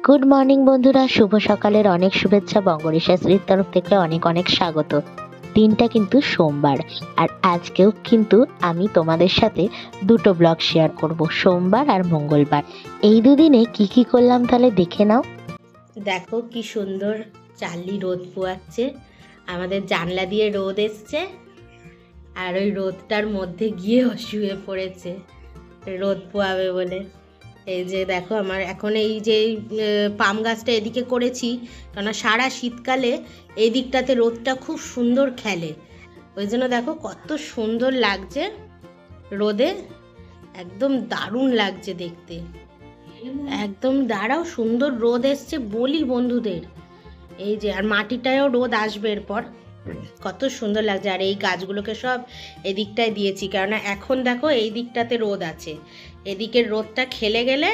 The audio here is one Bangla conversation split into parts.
গুড মর্নিং বন্ধুরা, শুভ সকালের অনেক শুভেচ্ছা। বঙ্গরিশাশ্রীর তরফ থেকে অনেক অনেক স্বাগত। দিনটা কিন্তু সোমবার, আর আজকেও কিন্তু আমি তোমাদের সাথে দুটো ব্লগ শেয়ার করব, সোমবার আর মঙ্গলবার। এই দুদিনে কি কি করলাম তাহলে দেখে নাও। দেখো কি সুন্দর চাল্লি রোদ পোয়াচ্ছে, আমাদের জানলা দিয়ে রোদ এসছে, আর ওই রোদটার মধ্যে গিয়ে শুয়ে পড়েছে রোদ পোয়াবে বলে। এই যে দেখো, আমার এখন এই যে পাম গাছটা এদিকে করেছি, কেননা সারা শীতকালে এই দিকটাতে রোদটা খুব সুন্দর খেলে, ওই জন্য দেখো কত সুন্দর লাগছে রোদে, একদম দারুণ লাগছে দেখতে। একদম দাঁড়াও, সুন্দর রোদ এসছে বলি বন্ধুদের। এই যে আর মাটিটায়ও রোদ আসবে এরপর, কত সুন্দর লাগছে। আর এই গাছগুলোকে সব এদিকটায় দিয়েছি, কেননা এখন দেখো এই দিকটাতে রোদ আছে, এদিকের রোদটা খেলে গেলে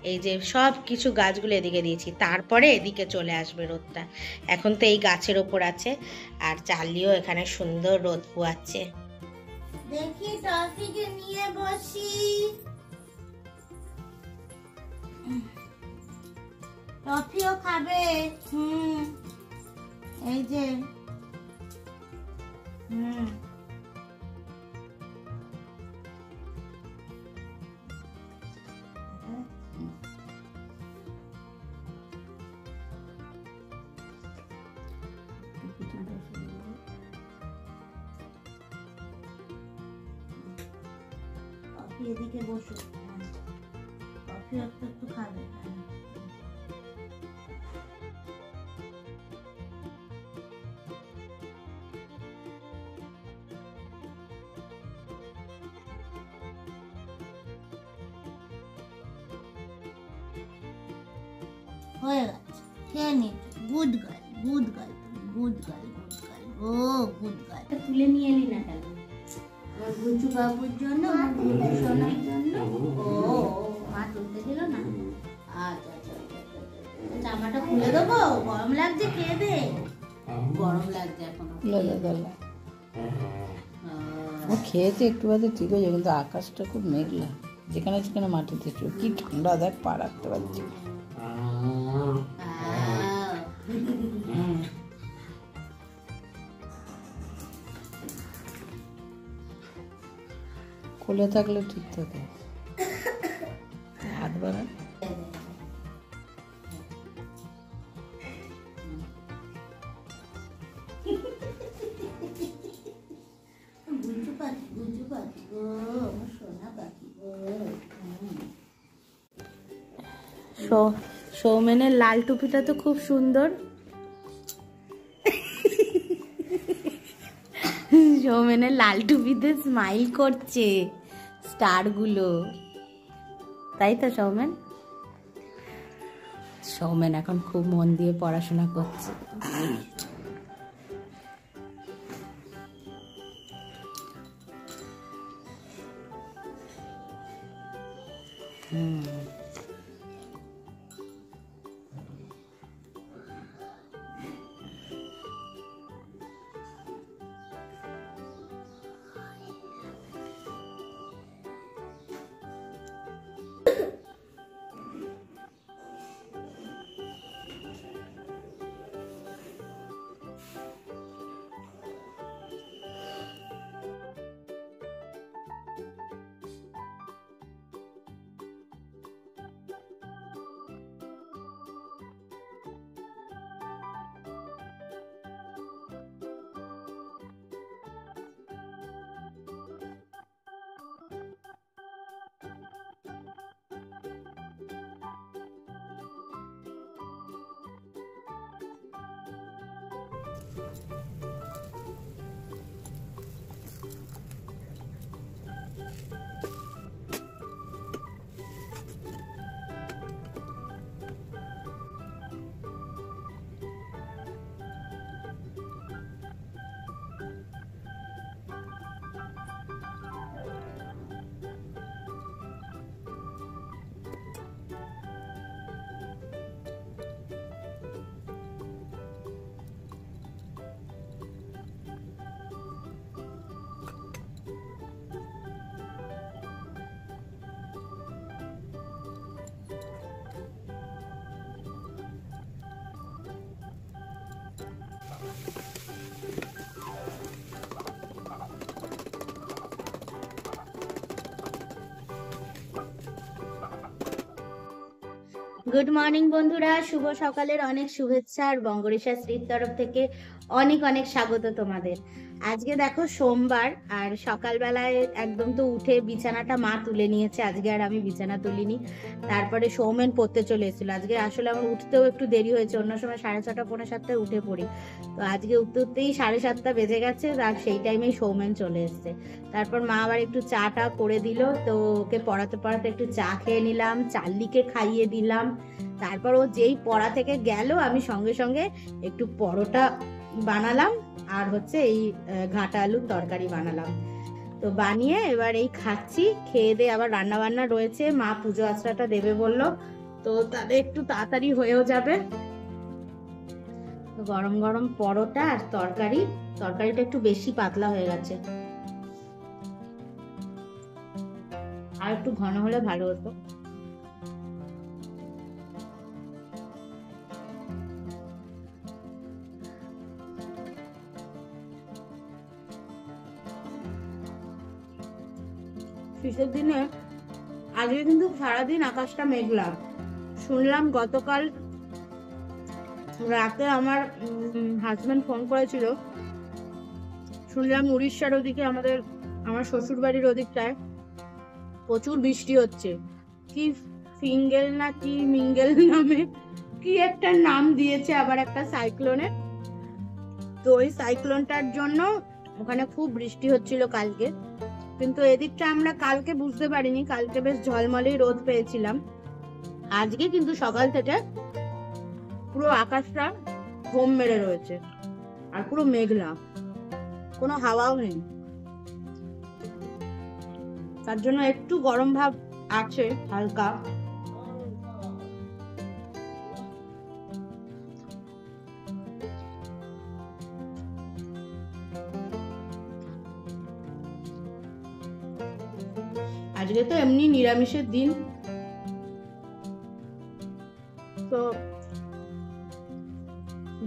এই যে সব কিছু গাছগুলো এদিকে দিয়েছি, তারপরে এদিকে চলে আসবে রোদটা। এখন তো এই গাছের ওপর আছে, আর চালিও এখানে সুন্দর রোদ পোয়াচ্ছে। দেখি টফিকে নিয়ে বসি, টফিও খাবে। এই যে টফি এদিকে বসো, টফি একটু একটু খাবে। হয়ে গেছে, খেয়ে নি। Good girl, good girl, good girl, good girl, ও গুড গার্ল। তুলে নিয়ে এলি না কেন? আমার গুঞ্জু বাবুর জন্য, আমার গুঞ্জু সোনার জন্য। ও মা তুলতে দিল না? আচ্ছা আচ্ছা, জামাটা খুলে দেবো, গরম লাগছে, খেয়ে দে। গরম লাগছে এখনো। ও খেয়েছে একটু বাদে ঠিক হয়েছে, কিন্তু আকাশটা খুব মেঘলা, যেখানে যেখানে মাটিতে কি ঠান্ডা, দেখ পা রাখতে পারছি। কোলে থাকলে ঠিক থাকে, হাত বাড়া। গুঞ্জু পাখি, গুঞ্জু পাখি, ও আমার সোনা পাখি, ও। সৌমেনের লাল টুপিটা তো খুব সুন্দর। সৌমেনের লাল টুপিতে স্মাইল করছে স্টারগুলো, তাই তো সৌমেন? সৌমেন এখন খুব মন দিয়ে পড়াশোনা করছে। গুড মর্নিং বন্ধুরা, শুভ সকালের অনেক শুভেচ্ছা আর বঙ্গরিশা শ্রীর তরফ থেকে অনেক অনেক স্বাগত তোমাদের। আজকে দেখো সোমবার, আর সকালবেলায় একদম তো উঠে বিছানাটা মা তুলে নিয়েছে, আজকে আর আমি বিছানা তুলিনি। তারপরে সৌমেন পড়তে চলে এসেছিল। আজকে আসলে আমার উঠতেও একটু দেরি হয়েছে, অন্য সময় 6:30 পৌনে 7টায় উঠে পড়ি, তো আজকে উঠতে উঠতেই 7:30 বেজে গেছে, আর সেই টাইমেই সৌমেন চলে এসছে। তারপর মা আবার একটু চাটা করে দিল, তো ওকে পড়াতে পড়াতে একটু চা খেয়ে নিলাম, চার্লিকে খাইয়ে দিলাম। তারপর ও যেই পড়া থেকে গেল, আমি সঙ্গে সঙ্গে একটু পরোটা বানালাম আর হচ্ছে এই ঘাটা আলুর তরকারি বানালাম। তো বানিয়ে এবার এই খাচ্ছি। খেয়ে দিয়ে আবার রান্না বান্না রয়েছে, মা পুজো আশ্রাটা দেবে বললো, তো তাহলে একটু তাড়াতাড়ি হয়েও যাবে। তো গরম গরম পরোটা আর তরকারিটা একটু বেশি পাতলা হয়ে গেছে, আর একটু ঘন হলে ভালো হতো। শীতের দিনে আজকে কিন্তু সারাদিন আকাশটা মেঘলা। শুনলাম গতকাল রাতে আমার হাজবেন্ড ফোন করেছিল, শুনলাম উড়িষ্যার ওদিকে আমার শ্বশুর বাড়ির ওদিকটায় প্রচুর বৃষ্টি হচ্ছে। কি ফিঙ্গেল না কি মিঙ্গেল নামে কি একটা নাম দিয়েছে আবার একটা সাইক্লোনের। তো ওই সাইক্লোনটার জন্য ওখানে খুব বৃষ্টি হচ্ছিল কালকে, কিন্তু এদিকটা আমরা কালকে বুঝতে পারিনি, কালকে বেশ ঝলমলেই রোদ পেয়েছিলাম। আজকে কিন্তু সকাল থেকে পুরো আকাশটা ঘোম মেরে রয়েছে আর পুরো মেঘলা, কোনো হাওয়াও নেই। তার জন্য একটু গরম ভাব আছে হালকা। আজকে তো এমনি নিরামিষের দিন, তো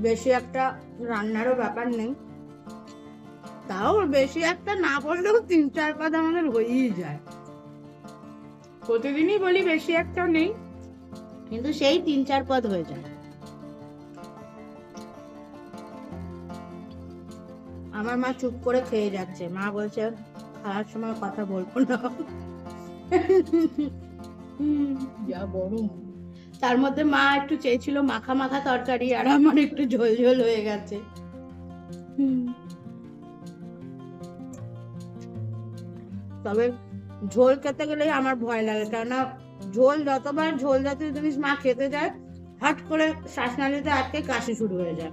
বেশি একটা রান্নারও ব্যাপার নেই। তাও বেশি একটা না বললেও 3-4 পদ আমাদের হয়েই যায়। প্রতিদিনই বলি বেশি একটা নেই, কিন্তু সেই 3-4 পদ হয়ে যায়। আমার মা চুপ করে খেয়ে যাচ্ছে, মা বলছে খাওয়ার সময় কথা বলবো না। যা গরম। তার মধ্যে মা একটু চেয়েছিল মাখা মাখা তরকারি, আর আমার একটু ঝোল ঝোল হয়ে গেছে। তবে ঝোল খেতে গেলেই আমার ভয় লাগে, কেননা যতবার ঝোল জাতীয় জিনিস মা খেতে যায়, হট করে শ্বাসনালীতে আটকে কাশি শুরু হয়ে যায়।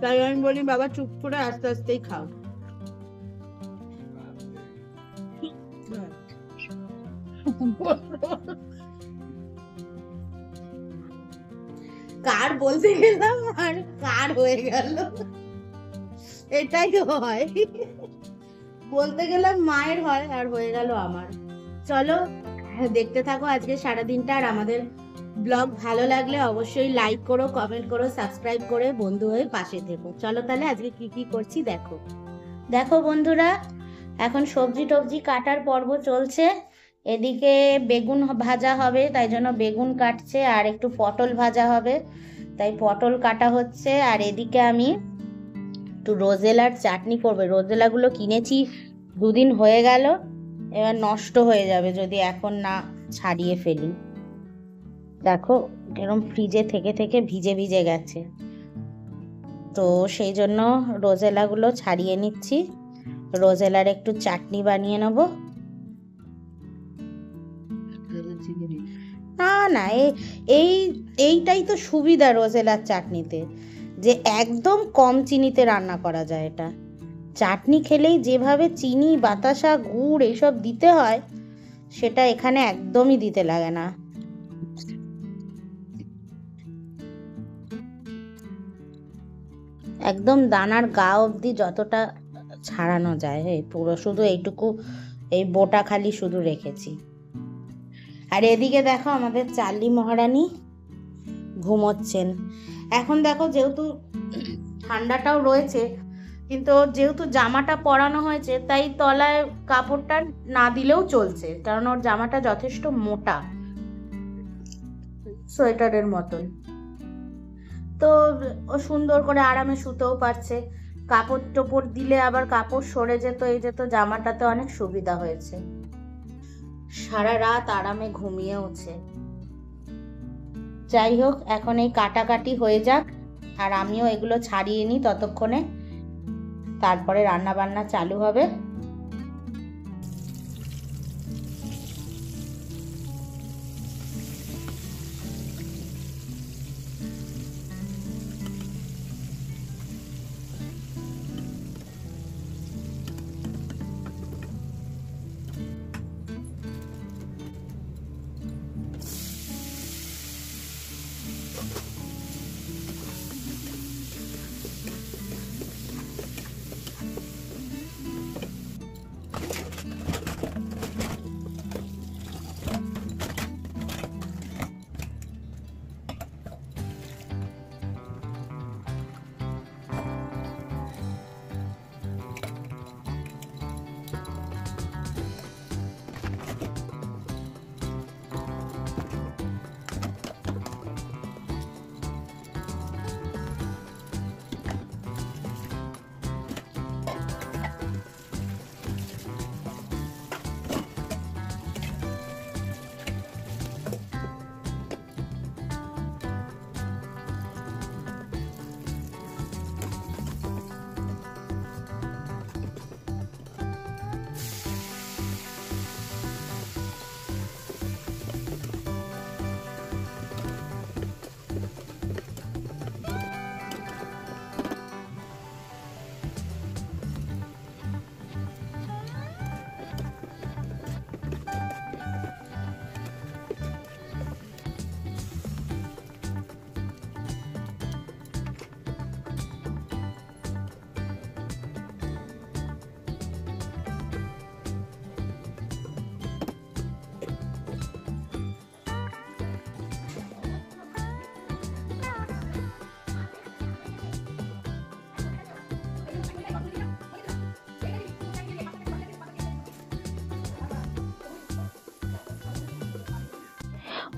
তাই আমি বলি বাবা চুপ করে আস্তে আস্তেই খাও। কার বলতে গেলাম আর কার হয়ে গেল, এটাই হয়। বলতে গেলাম মায়ের হয় আর হয়ে গেল আমার। চলো দেখতে থাকো আজকে সারাদিনটা, আর আমাদের ব্লগ ভালো লাগলে অবশ্যই লাইক করো, কমেন্ট করো, সাবস্ক্রাইব করে বন্ধু হয়ে পাশে থেকো। চলো তাহলে আজকে কি কি করছি দেখো বন্ধুরা, এখন সবজি টবজি কাটার পর্ব চলছে। এদিকে বেগুন ভাজা হবে, তাই জন্য বেগুন কাটছে, আর একটু পটল ভাজা হবে, তাই পটল কাটা হচ্ছে। আর এদিকে আমি একটু রোজেলার চাটনি করবে। রোজেলাগুলো কিনেছি 2 দিন হয়ে গেল, এবার নষ্ট হয়ে যাবে যদি এখন না ছাড়িয়ে ফেলি। দেখো এরকম ফ্রিজে থেকে থেকে ভিজে ভিজে গেছে, তো সেই জন্য রোজেলাগুলো ছাড়িয়ে নিচ্ছি। রোজেলার একটু চাটনি বানিয়ে নেব। না এইটাই তো সুবিধা রোজেলার চাটনিতে, যে একদম কম চিনিতে রান্না করা যায়। এটা চাটনি খেলেই যেভাবে চিনি, বাতাসা, গুড় এইসব দিতে হয়, সেটা এখানে একদমই দিতে লাগে না। একদম দানার গা অবধি যতটা ছাড়ানো যায়, পুরো শুধু এইটুকু, এই বোটা খালি শুধু রেখেছি। আর এদিকে দেখো আমাদের চার্লি মহারানী ঘুমোচ্ছেন। এখন দেখো যেহেতু ঠান্ডাটাও রয়েছে, কিন্তু যেহেতু জামাটা পরানো হয়েছে, তাই তলায় কাপড়টা না দিলেও চলছে, কারণ ওর জামাটা যথেষ্ট মোটা। সোয়েটারের মতন। তো ও সুন্দর করে আরামে শুতেও পারছে। কাপড় টোপড় দিলে আবার কাপড় সরে যেত, এই যেত, জামাটাতে অনেক সুবিধা হয়েছে। সারা রাত আরামে ঘুমিয়েওছে। যাই হোক, এখন এই কাটাকাটি হয়ে যাক, আর আমিও এগুলো ছাড়িয়ে নিই ততক্ষণে, তারপরে রান্না বান্না চালু হবে।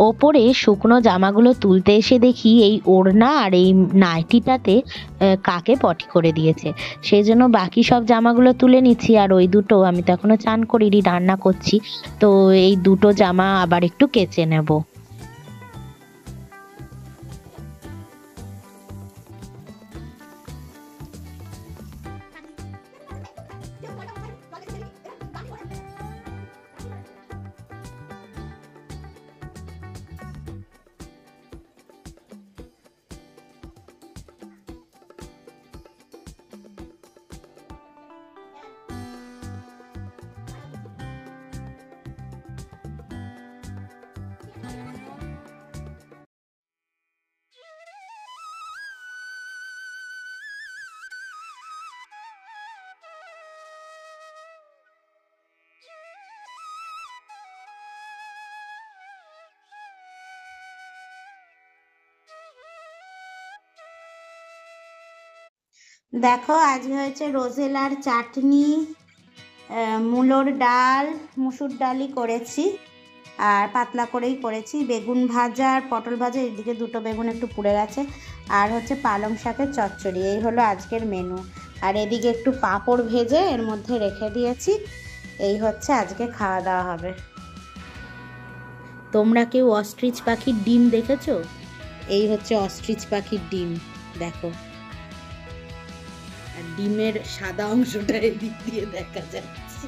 ওপরে শুকনো জামাগুলো তুলতে এসে দেখি এই ওড়না আর এই নাইটিটাতে কাকে পটি করে দিয়েছে। সেই জন্য বাকি সব জামাগুলো তুলে নিচ্ছি, আর ওই দুটো, আমি তো এখনো চান করিনি, রান্না করছি, তো এই দুটো জামা আবার একটু কেচে নেব। দেখো, আজকে হয়েছে রোজেলার চাটনি, মূলোর ডাল, মুসুর ডালই করেছি, আর পাতলা করেই করেছি, বেগুন ভাজা আর পটল ভাজা, এদিকে দুটো বেগুন একটু পুড়ে গেছে, আর হচ্ছে পালং শাকের চচ্চড়ি। এই হলো আজকের মেনু। আর এদিকে একটু পাঁপড় ভেজে এর মধ্যে রেখে দিয়েছি। এই হচ্ছে আজকে খাওয়া দাওয়া হবে। তোমরা কেউ অস্ট্রিচ পাখির ডিম দেখেছো? এই হচ্ছে অস্ট্রিচ পাখির ডিম, দেখো, আর ডিমের সাদা অংশটা এদিক দিয়ে দেখা যাচ্ছে।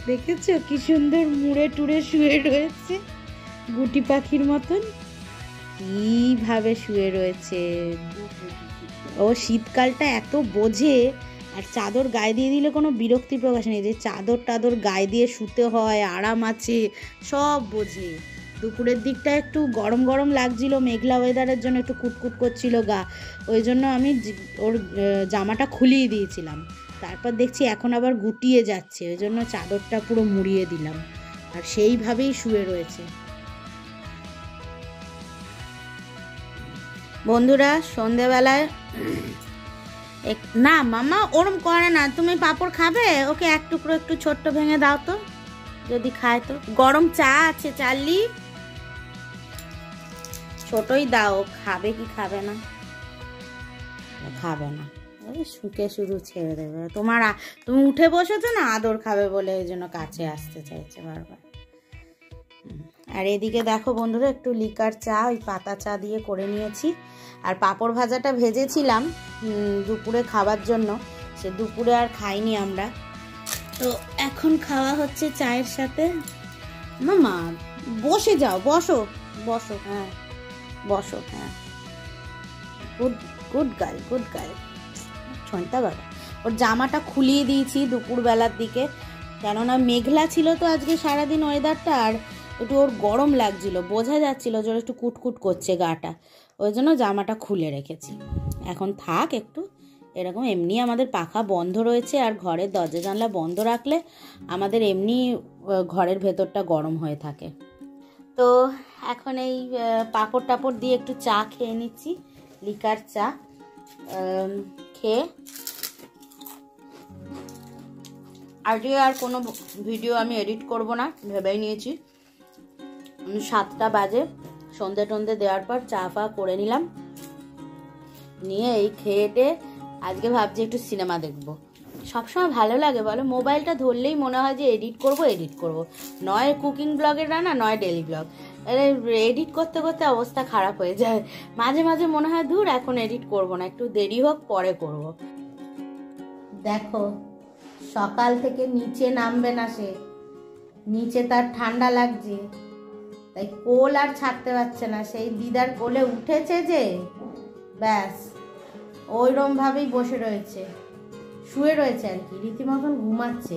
দেখেছো কি সুন্দর মুড়ে টুড়ে শুয়ে রয়েছে, গুটি পাখির মতন কিভাবে শুয়ে রয়েছে। ও শীতকালটা এত বোঝে, আর চাদর গায়ে দিয়ে দিলে কোনো বিরক্তি প্রকাশ নেই, যে চাদর টাদর গায়ে দিয়ে শুতে হয়, আরাম আছে, সব বোঝে। দুপুরের দিকটা একটু গরম গরম লাগছিল, মেঘলা ওয়েদারের জন্য একটু কুটকুট করছিল গা, ওই জন্য আমি ওর জামাটা খুলিয়ে দিয়েছিলাম। তারপর দেখছি এখন আবার গুটিয়ে যাচ্ছে, ওই জন্য চাদরটা পুরো মুড়িয়ে দিলাম, আর সেইভাবেই শুয়ে রয়েছে। বন্ধুরা, সন্ধেবেলায় না মামা ওরম করে না, তুমি পাঁপড় খাবে? ওকে এক টুকরো একটু ছোট্ট ভেঙে দাও তো। যদি খায় তো। গরম চা আছে চাললি, ছোটই দাও। খাবে কি খাবে না? খাবে না, শুকে শুধু ছেড়ে দেবে। তুমি উঠে বসেছো না, আদর খাবে বলে ওই জন্য কাছে আসতে চাইছে বারবার। আর এদিকে দেখো বন্ধুরা, একটু লিকার চা, ওই পাতা চা দিয়ে করে নিয়েছি। আর পাঁপড় ভাজাটা ভেজেছিলাম দুপুরে খাবার জন্য, সে দুপুরে আর খাইনি আমরা। তো এখন খাওয়া হচ্ছে চায়ের সাথে। মামা বসে যাও, বসো বসো, হ্যাঁ বসো, হ্যাঁ। Good good girl, good girl. ছন্তা বাবা, ওর জামাটা খুলিয়ে দিয়েছি দুপুরবেলার দিকে, কেননা মেঘলা ছিল তো আজকে সারাদিন ওয়েদারটা, আর একটু ওর গরম লাগছিল, বোঝা যাচ্ছিল যে একটু কুটকুট করছে গাটা, ওই জন্য জামাটা খুলে রেখেছি। এখন থাক একটু এরকম। এমনি আমাদের পাখা বন্ধ রয়েছে, আর ঘরের দরজা জানলা বন্ধ রাখলে আমাদের এমনি ঘরের ভেতরটা গরম হয়ে থাকে। তো এখন এই পাঁপড় টাপড় দিয়ে একটু চা খেয়ে নিচ্ছি, লিকার চা খেয়ে। আজকে আর কোনো ভিডিও আমি এডিট করব না, ভেবেই নিয়েছি। 7টা বাজে, সন্ধে টন্ধে দেওয়ার পর চা ফা করে নিলাম, নিয়ে এই খেয়েটে আজকে ভাবছি একটু সিনেমা দেখবো। সবসময় ভালো লাগে বলো, মোবাইলটা ধরলেই মনে হয় যে এডিট করব, নয় কুকিং ব্লগের রান্না, নয় ডেলি ব্লগ। এডিট করতে করতে অবস্থা খারাপ হয়ে যায়। মাঝে মাঝে মনে হয় দূর এখন এডিট করব না, একটু দেরি হোক পরে করব। দেখো সকাল থেকে নিচে নামবে না সে, নিচে তার ঠান্ডা লাগছে, তাই কোল আর ছাড়তে পারছে না। সেই দিদার কোলে উঠেছে যে ব্যাস ওইরকম ভাবেই বসে রয়েছে, শুয়ে রয়েছে আর কি, রীতিমতন ঘুমাচ্ছে।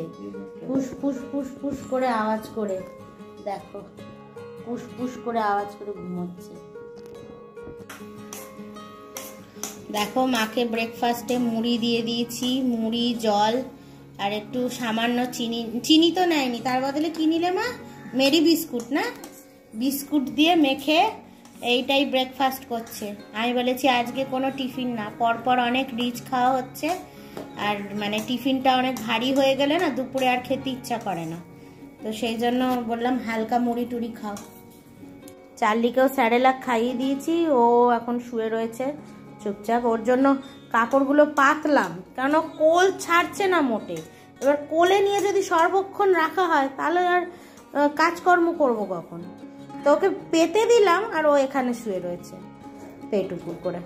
ফুস ফুস ফুস ফুস করে আওয়াজ করে, দেখো ফুস ফুস করে আওয়াজ করে ঘুমাচ্ছে। দেখো মাকে ব্রেকফাস্টে মুড়ি দিয়ে দিয়েছি, মুড়ি জল আর একটু সামান্য চিনি। চিনি তো নেয়নি, তার বদলে কি নিলে মা? মেরি বিস্কুট না, বিস্কুট দিয়ে মেখে এইটাই ব্রেকফাস্ট করছে। আমি বলেছি আজকে কোনো টিফিন না, পরপর অনেক রিচ খাওয়া হচ্ছে, আর মানে টিফিনটা অনেক ভারী হয়ে গেলে না দুপুরে আর খেতে ইচ্ছা করে না, তো সেই জন্য বললাম হালকা মুড়ি টুড়ি খাও। চার্লিকেও স্যারেলাক খাইয়ে দিয়েছি, ও এখন শুয়ে রয়েছে চুপচাপ। ওর জন্য কাপড়গুলো পাতলাম, কেন কোল ছাড়ছে না মোটে। এবার কোলে নিয়ে যদি সর্বক্ষণ রাখা হয় তাহলে আর কাজকর্ম করব কখন? তো ওকে পেতে দিলাম, আর ও এখানে শুয়ে রয়েছে পেটুকুর করে।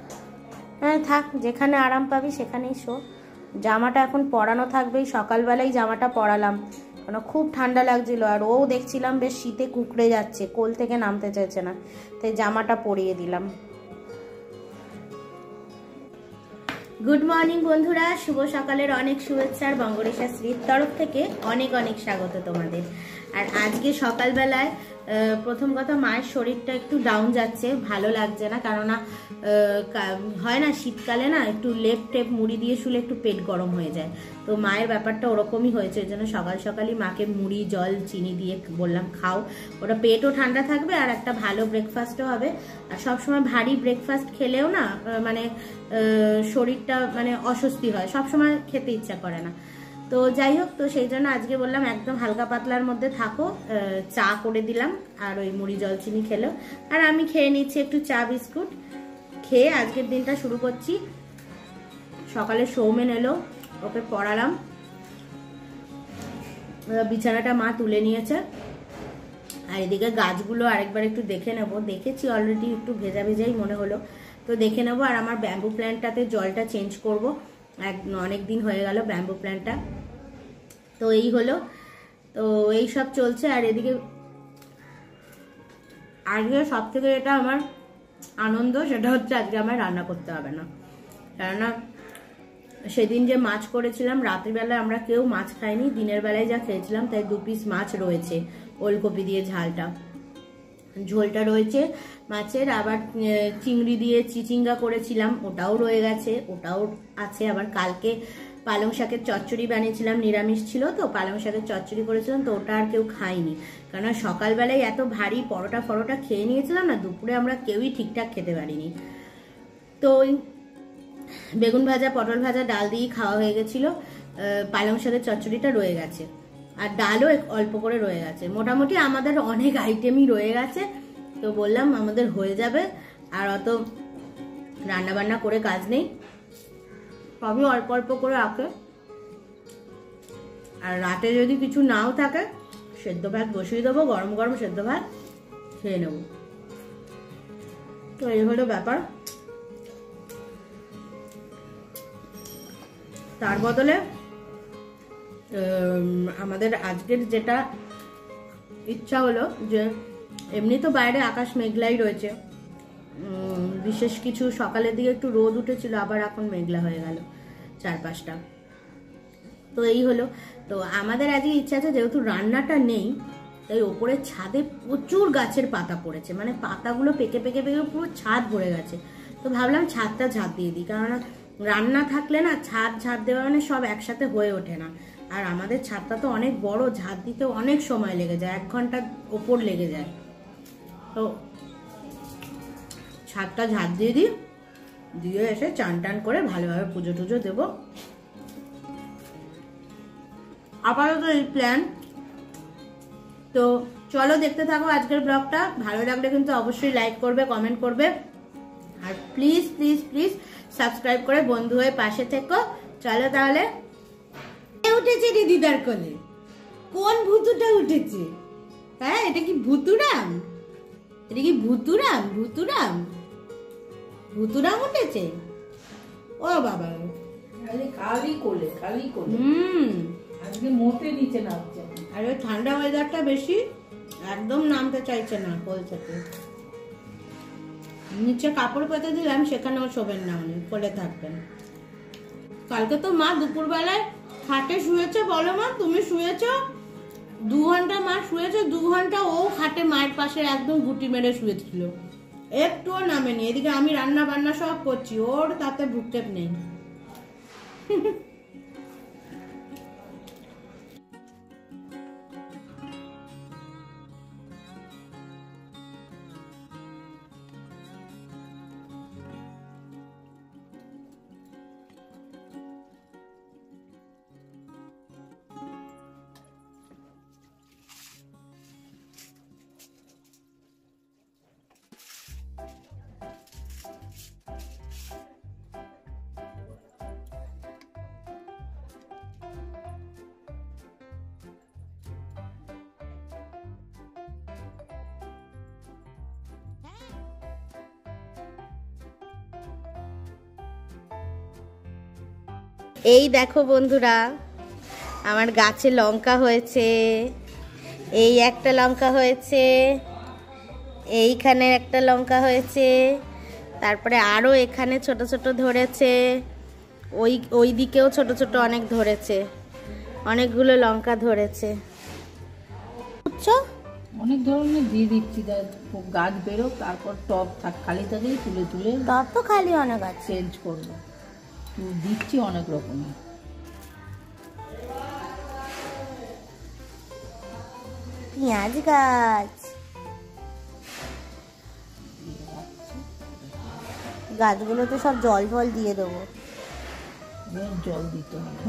হ্যাঁ থাক, যেখানে আরাম পাবি সেখানেই শো। জামাটা এখন পরানো থাকবেই, সকালবেলায় জামাটা পরালাম, কেন খুব ঠান্ডা লাগছিল, আর ও দেখছিলাম বেশ শীতে কুকড়ে যাচ্ছে, কোল থেকে নামতে চাইছে না, তাই জামাটা পরিয়ে দিলাম। গুড মর্নিং বন্ধুরা, শুভ সকালের অনেক শুভেচ্ছা, আর বঙ্গরেশা শ্রীর তরফ থেকে অনেক অনেক স্বাগত তোমাদের। আর আজকে সকালবেলায় প্রথম কথা মায়ের শরীরটা একটু ডাউন যাচ্ছে, ভালো লাগছে না, কেননা হয় না শীতকালে না একটু লেপ টেপ মুড়ি দিয়ে শুলে একটু পেট গরম হয়ে যায়, তো মায়ের ব্যাপারটা ওরকমই হয়েছে। ওই জন্য সকাল সকালই মাকে মুড়ি জল চিনি দিয়ে বললাম খাও, ওটা পেটও ঠান্ডা থাকবে আর একটা ভালো ব্রেকফাস্টও হবে। আর সবসময় ভারী ব্রেকফাস্ট খেলেও না মানে শরীরটা মানে অস্বস্তি হয়, সবসময় খেতে ইচ্ছা করে না। তো যাই হোক, তো সেই জন্য আজকে বললাম একদম হালকা পাতলার মধ্যে থাকো, চা করে দিলাম, আর ওই মুড়ি জল চিনি খেলো, আর আমি খেয়ে নিচ্ছি একটু চা বিস্কুট খেয়ে আজকের দিনটা শুরু করছি। সকালে সৌমেন এলো, ওকে পড়ালাম, বিছানাটা মা তুলে নিয়েছে, আর এদিকে গাছগুলো আরেকবার একটু দেখে নেব, দেখেছি অলরেডি, একটু ভেজা ভেজাই মনে হলো, তো দেখে নেবো। আর আমার ব্যাম্বু প্ল্যান্টটাতে জলটা চেঞ্জ করব, অনেক দিন হয়ে গেল ব্যাম্বু প্ল্যান্টটা। তো এই হলো, তো এই সব চলছে। আর এদিকে আজকে সব থেকে এটা আমার আনন্দ, সেটা হচ্ছে আজকে আমার রান্না করতে হবে না, কেননা সেদিন যে মাছ করেছিলাম রাত্রিবেলায় আমরা কেউ মাছ খাইনি, দিনের বেলায় যা খেয়েছিলাম তাই 2 পিস মাছ রয়েছে, ওলকপি দিয়ে ঝোলটা রয়েছে মাছের, আবার চিংড়ি দিয়ে চিচিঙ্গা করেছিলাম ওটাও রয়ে গেছে, ওটাও আছে। আবার কালকে পালং শাকের চচ্চড়ি বানিয়েছিলাম, নিরামিষ ছিল তো পালং শাকের চচ্চড়ি করেছিলাম, তো ওটা আর কেউ খাইনি, কারণ সকালবেলায় এত ভারী পরোটা খেয়ে নিয়েছিলাম না, দুপুরে আমরা কেউই ঠিকঠাক খেতে পারিনি। তো বেগুন ভাজা পটল ভাজা ডাল দিয়েই খাওয়া হয়ে গেছিল, পালং শাকের চচ্চড়িটা রয়ে গেছে। আর ডালও অল্প করে রয়ে গেছে। মোটামুটি আমাদের অনেক আইটেমই রয়ে গেছে, তো বললাম আমাদের হয়ে যাবে, আর অত রান্না বান্না করে কাজ নেই, সবই অল্প অল্প করে রাখে। আর রাতে যদি কিছু নাও থাকে সেদ্ধ ভাত বসিয়ে দেবো, গরম গরম সেদ্ধ ভাত খেয়ে নেব। তো এই হলো ব্যাপার। তার বদলে আমাদের আজকের যেটা ইচ্ছা হলো যে এমনি তো বাইরে আকাশ মেঘলাই রয়েছে, বিশেষ কিছু সকালের দিকে একটু রোদ উঠেছিল, আবার এখন মেঘলা হয়ে গেল চারপাশটা। তো এই হলো, তো আমাদের আজকে ইচ্ছা আছে যেহেতু রান্নাটা নেই, তাই ওপরের ছাদে প্রচুর গাছের পাতা পড়েছে, মানে পাতাগুলো পেকে পেকে পেকে পুরো ছাদ ভরে গেছে। তো ভাবলাম ছাদটা ঝাঁট দিয়ে দিই, কারণ রান্না থাকলে না ছাদ ঝাঁট দেওয়া মানে সব একসাথে হয়ে ওঠে না। আর আমাদের ছাদটা তো অনেক বড়, ঝাঁট দিতে অনেক সময় লেগে যায়, 1 ঘন্টার ওপর লেগে যায়। তো ছাদটা ঝাঁট দিয়ে দিই, দিয়ে এসে চান টান করে ভালোভাবে পুজো টুজো দেবো। আপাতত এই প্ল্যান। তো চলো দেখতে থাকো আজকের ব্লগটা। ভালো লাগলে কিন্তু অবশ্যই লাইক করবে, কমেন্ট করবে, আর প্লিজ প্লিজ প্লিজ সাবস্ক্রাইব করে বন্ধু হয়ে পাশে থেকো। চলো তাহলে। উঠেছে দিদিদার কোলে, কোন ভুতুটা উঠেছে? হ্যাঁ, এটা কি ভুতুরাম? এটা কি ভুতুরাম? ভুতুরাম ভুতুরাম উঠেছে। ও বাবা, খালি কোলে খালি কোলে। আজকে মোটে নিচে নামছে, আর ওই ঠান্ডা ওয়েদারটা বেশি, একদম নামতে চাইছে না কোল থেকে। নিচে কাপড় পেতে দিলাম, সেখানেও শোবেন না, উনি কোলে থাকবেন। কালকে তো মা দুপুরবেলায় খাটে শুয়েছে। বলো মা, তুমি শুয়েছ 2 ঘন্টা? মা শুয়েছে 2 ঘন্টা, ও খাটে মায়ের পাশে একদম গুটি মেরে শুয়েছিল, একটুও নামেনি। এদিকে আমি রান্না বান্না সব করছি, ওর তাতে ভুকটেপ নেই। এই দেখো বন্ধুরা, আমার গাছে লঙ্কা হয়েছে। এই একটা লঙ্কা হয়েছে, এইখানে একটা লঙ্কা হয়েছে, তারপরে আরও এখানে ছোট ছোট ধরেছে, ওই দিকেও ছোট ছোট অনেক ধরেছে, অনেকগুলো লঙ্কা ধরেছে। বুঝছো? অনেক ধরনের দিয়ে দিচ্ছি, গাছ বেরোক, তারপর টব থাক খালি থাকেই তুলে তুলে। টব তো খালি অনেক আছে, চেঞ্জ করবো, দিচ্ছি অনেক রকমের। পেঁয়াজ গাছ, গাছগুলো তো সব জল ফল দিয়ে দেবো। জল দিতে হবে,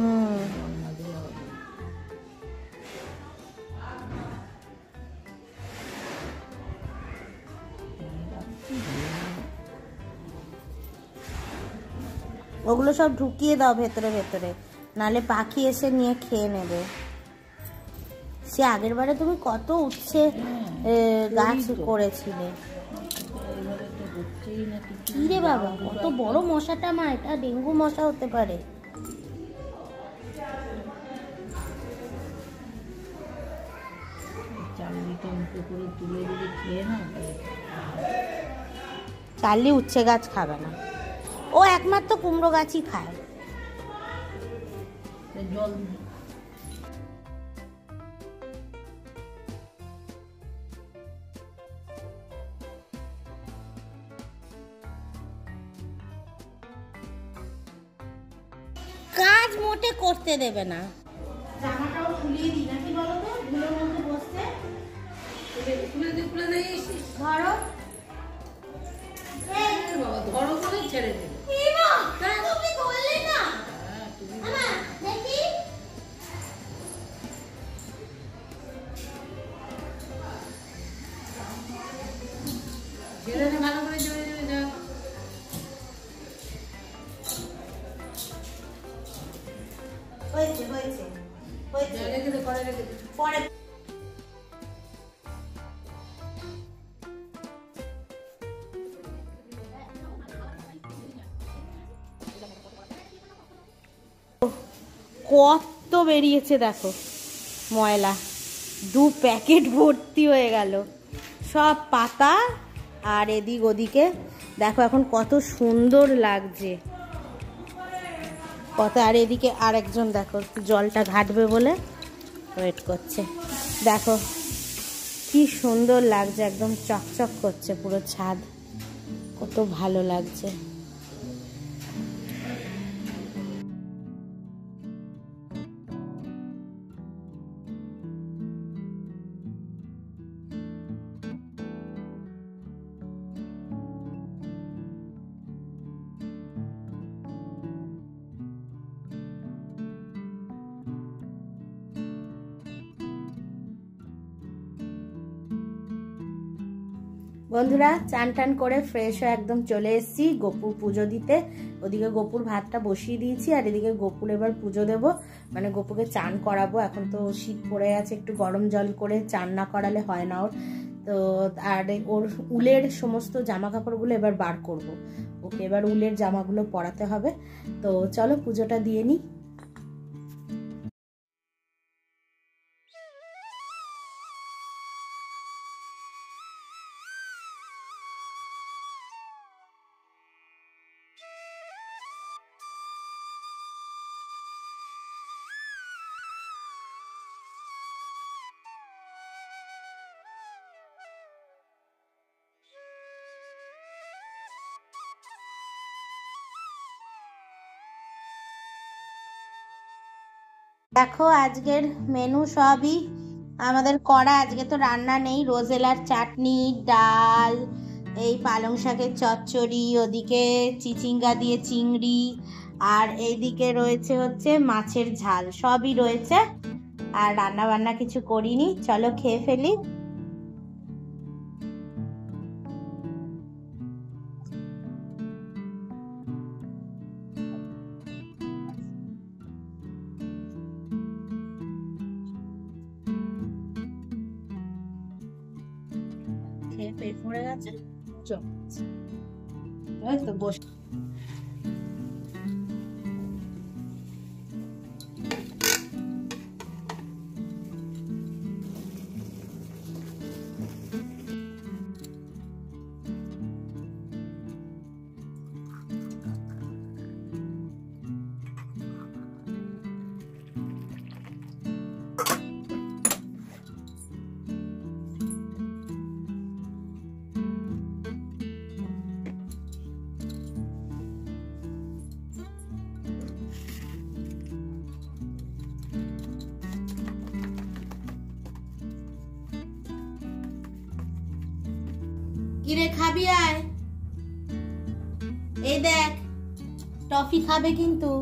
জল না দিলে হবে। ওগুলো সব ঢুকিয়ে দাও ভেতরে ভেতরে, নালে পাখি এসে নিয়ে খেয়ে নেবে। সে আগের বারে তুমি কত উচ্ছে গাছ করেছিলে। কি রে বাবা, কত বড় মশাটা! মা, এটা ডেঙ্গু মশা হতে পারে। চার্লি উচ্ছে গাছ খাবে না, ও একমাত্র কুমড়ো গাছই খায়। জল কাজ মোটে করতে দেবে না। জামাটাও খুলিয়ে দিই নাকি বলো তো, ধুলোর মধ্যে বসতে। ধরো ধরো করে ছেড়ে দেবে। তুমি ধরলে না, দেখি হয়েছে হয়েছে হয়েছে পরে কত বেরিয়েছে দেখো ময়লা, 2 প্যাকেট ভর্তি হয়ে গেল সব পাতা। আর এদিক ওদিকে দেখো এখন কত সুন্দর লাগছে কত। আর এদিকে আরেকজন দেখো জলটা ঘাটবে বলে ওয়েট করছে, দেখো কি সুন্দর লাগছে, একদম চকচক করছে পুরো ছাদ, কত ভালো লাগছে। বন্ধুরা চান টান করে ফ্রেশ হয়ে একদম চলে এসেছি গোপুর পুজো দিতে। ওদিকে গোপুর ভাতটা বসিয়ে দিয়েছি আর এদিকে গোপুর এবার পুজো দেব, মানে গোপুকে চান করাবো। এখন তো শীত পড়ে আছে, একটু গরম জল করে চান না করালে হয় না ওর তো। আর ওর উলের সমস্ত জামা কাপড়গুলো এবার বার করব, ওকে এবার উলের জামাগুলো পরাতে হবে। তো চলো পুজোটা দিয়ে নিই। দেখো আজকের মেনু সবই আমাদের করা, আজকে তো রান্না নেই। রোজেলার চাটনি, ডাল, এই পালং শাকের চচ্চড়ি, ওদিকে চিচিঙ্গা দিয়ে চিংড়ি, আর এইদিকে রয়েছে হচ্ছে মাছের ঝাল, সবই রয়েছে। আর রান্না বান্না কিছু করিনি, চলো খেয়ে ফেলি। খেয়ে পেট ভরে গেছে, চল এই তো বস। কিরে খাবি আয়, এই দেখ টফি খাবে কিন্তু।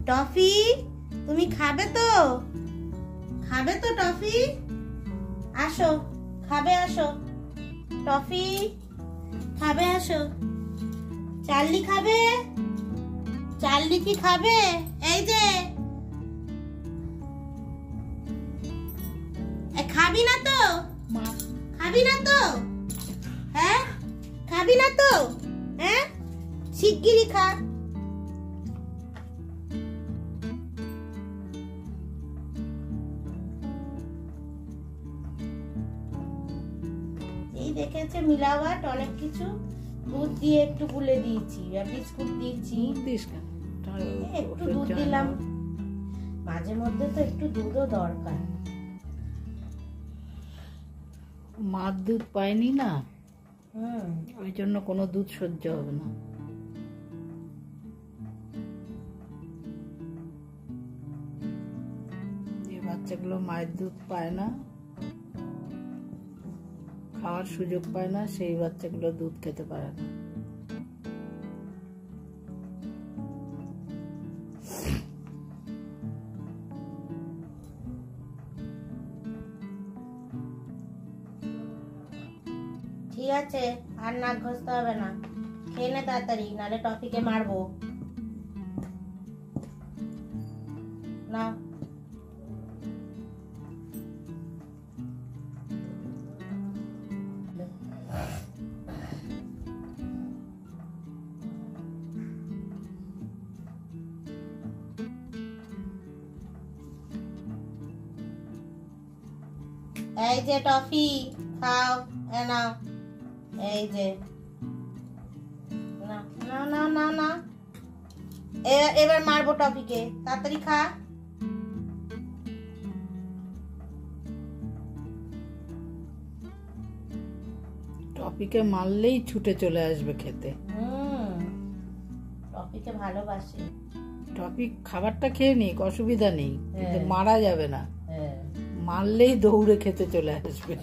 টফি তুমি খাবে তো, খাবে তো টফি? আসো খাবে, আসো টফি খাবে, আসো। চার্লি খাবে, চার্লি কি খাবে? এই যে খাবি না তো, খাবি না তো, হ্যাঁ খাবি না তো, হ্যাঁ শিগগিরই খা। এই দেখেছে মিলাওয়াট অনেক কিছু, দুধ দিয়ে একটু গুলে দিয়েছি আর বিস্কুট দিয়েছি। একটু দুধ দিলাম, মাঝে মধ্যে তো একটু দুধও দরকার। মার দুধ পায়নি না, ওই জন্য কোনো দুধ সহ্য হবে না। যে বাচ্চাগুলো মায়ের দুধ পায় না, খাওয়ার সুযোগ পায় না, সেই বাচ্চাগুলো দুধ খেতে পারে না। ঠিক আছে, আর নাক ঘষতে হবে না, খেয়ে নে তাড়াতাড়ি, নাহলে টফিকে মারবো। না এই যে টফি খাও, নাও এই যে, না না না না না, এবার মারবো টফিকে, তাড়াতাড়ি খা। টপিকে মারলেই ছুটে চলে আসবে খেতে। টফিকে ভালোবাসে। টপিক খাবারটা খেয়ে নিক, অসুবিধা নেই, কিন্তু মারা যাবে না, মারলেই দৌড়ে খেতে চলে আসবে।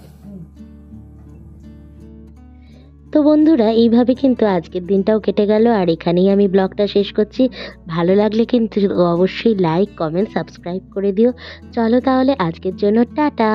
তো বন্ধুরা, এইভাবে কিন্তু আজকের দিনটাও কেটে গেল, আর এখানেই আমি ব্লগটা শেষ করছি। ভালো লাগলে কিন্তু অবশ্যই লাইক, কমেন্ট, সাবস্ক্রাইব করে দিও। চলো তাহলে আজকের জন্য টাটা।